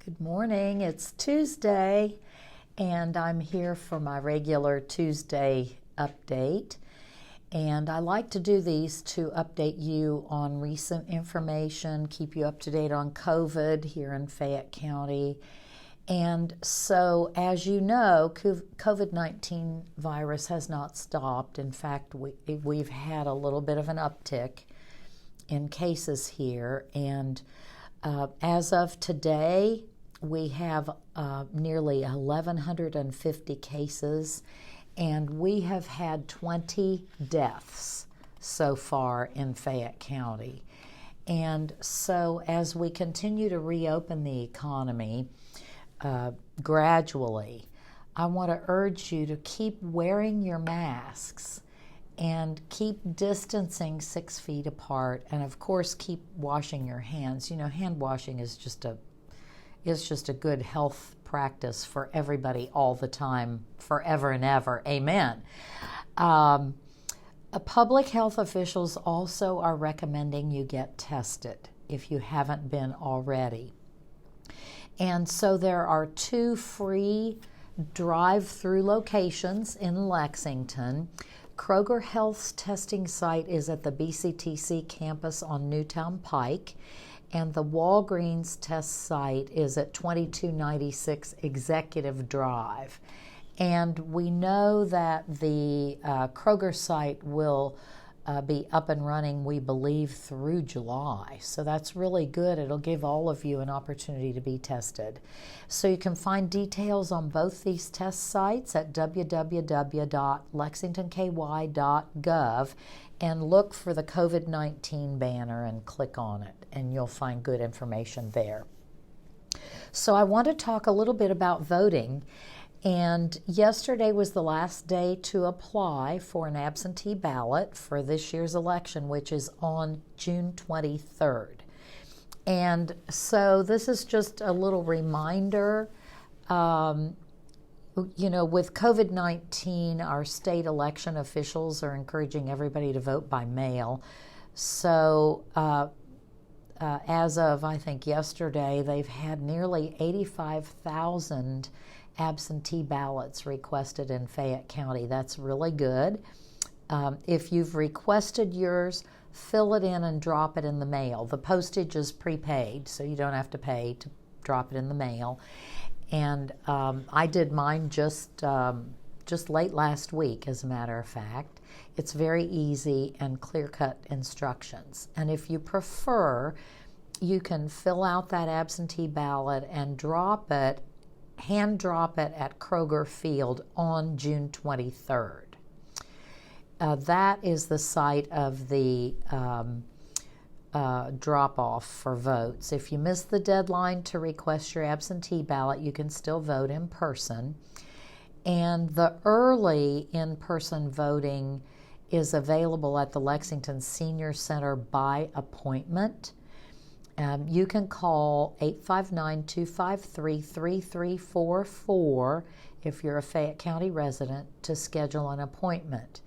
Good morning. It's Tuesday, and I'm here for my regular Tuesday update. And I like to do these to update you on recent information, keep you up to date on COVID here in Fayette County. And so, as you know, COVID-19 virus has not stopped. In fact, we've had a little bit of an uptick in cases here. And as of today, we have nearly 1,150 cases, and we have had 20 deaths so far in Fayette County. And so as we continue to reopen the economy gradually, I want to urge you to keep wearing your masks and keep distancing 6 feet apart, and of course keep washing your hands. You know, hand washing is just a good health practice for everybody all the time, forever and ever. Amen. Public health officials also are recommending you get tested if you haven't been already. And so there are 2 free drive-through locations in Lexington. Kroger Health's testing site is at the BCTC campus on Newtown Pike, and the Walgreens test site is at 2296 Executive Drive. And we know that the Kroger site will be up and running, we believe, through July. So that's really good. It'll give all of you an opportunity to be tested. So you can find details on both these test sites at www.lexingtonky.gov and look for the COVID-19 banner and click on it, and you'll find good information there. So I want to talk a little bit about voting. And yesterday was the last day to apply for an absentee ballot for this year's election, which is on June 23rd. And so this is just a little reminder. With COVID-19, our state election officials are encouraging everybody to vote by mail. So as of, I think, yesterday, they've had nearly 85,000 absentee ballots requested in Fayette County. That's really good. If you've requested yours, fill it in and drop it in the mail. The postage is prepaid, so you don't have to pay to drop it in the mail. And I did mine just late last week, as a matter of fact. It's very easy and clear-cut instructions. And if you prefer, you can fill out that absentee ballot and hand drop it at Kroger Field on June 23rd. That is the site of the drop-off for votes. If you miss the deadline to request your absentee ballot, you can still vote in person. And the early in-person voting is available at the Lexington Senior Center by appointment. You can call 859-253-3344 if you're a Fayette County resident to schedule an appointment.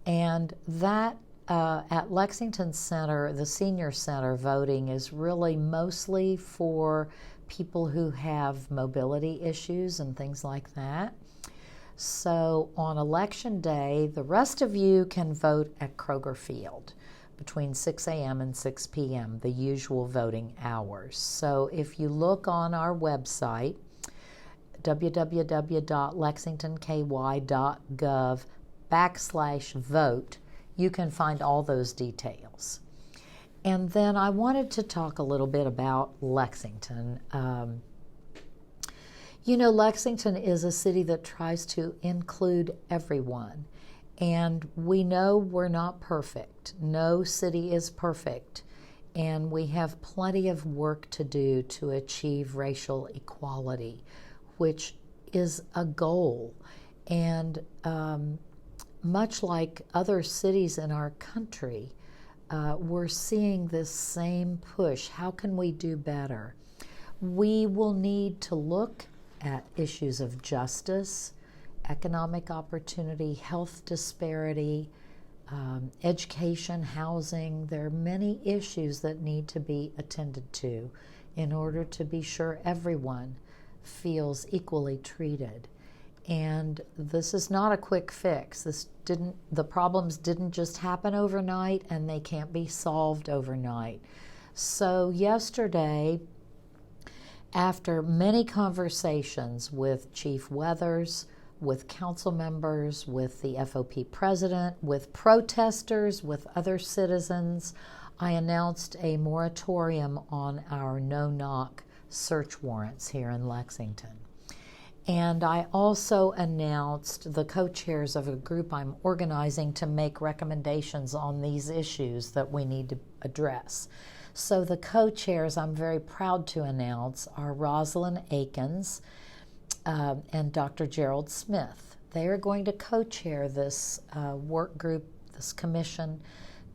And that at Lexington Center, the Senior Center, voting is really mostly for people who have mobility issues and things like that. So on Election Day, the rest of you can vote at Kroger Field between 6 a.m. and 6 p.m., the usual voting hours. So if you look on our website, www.lexingtonky.gov/vote, you can find all those details. And then I wanted to talk a little bit about Lexington. Lexington is a city that tries to include everyone. And we know we're not perfect. No city is perfect. And we have plenty of work to do to achieve racial equality, which is a goal. And much like other cities in our country, we're seeing this same push. How can we do better? We will need to look at issues of justice, economic opportunity, health disparity, education, housing. There are many issues that need to be attended to in order to be sure everyone feels equally treated. And this is not a quick fix. The problems didn't just happen overnight, and they can't be solved overnight. So yesterday, after many conversations with Chief Weathers, with council members, with the FOP president, with protesters, with other citizens, I announced a moratorium on our no-knock search warrants here in Lexington. And I also announced the co-chairs of a group I'm organizing to make recommendations on these issues that we need to address. So the co-chairs I'm very proud to announce are Rosalind Akins and Dr. Gerald Smith. They are going to co-chair this work group, this commission,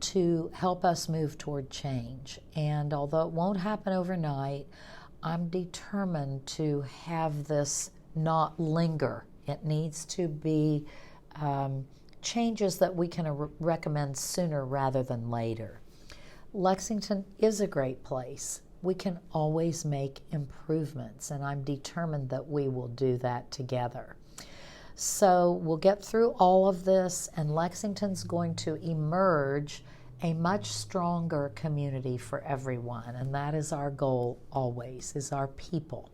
to help us move toward change. And although it won't happen overnight, I'm determined to have this not linger. It needs to be changes that we can recommend sooner rather than later. Lexington is a great place. We can always make improvements, and I'm determined that we will do that together. So we'll get through all of this, and Lexington's going to emerge a much stronger community for everyone, and that is our goal always, is our people.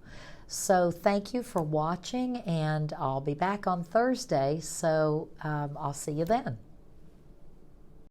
So thank you for watching, and I'll be back on Thursday, so I'll see you then.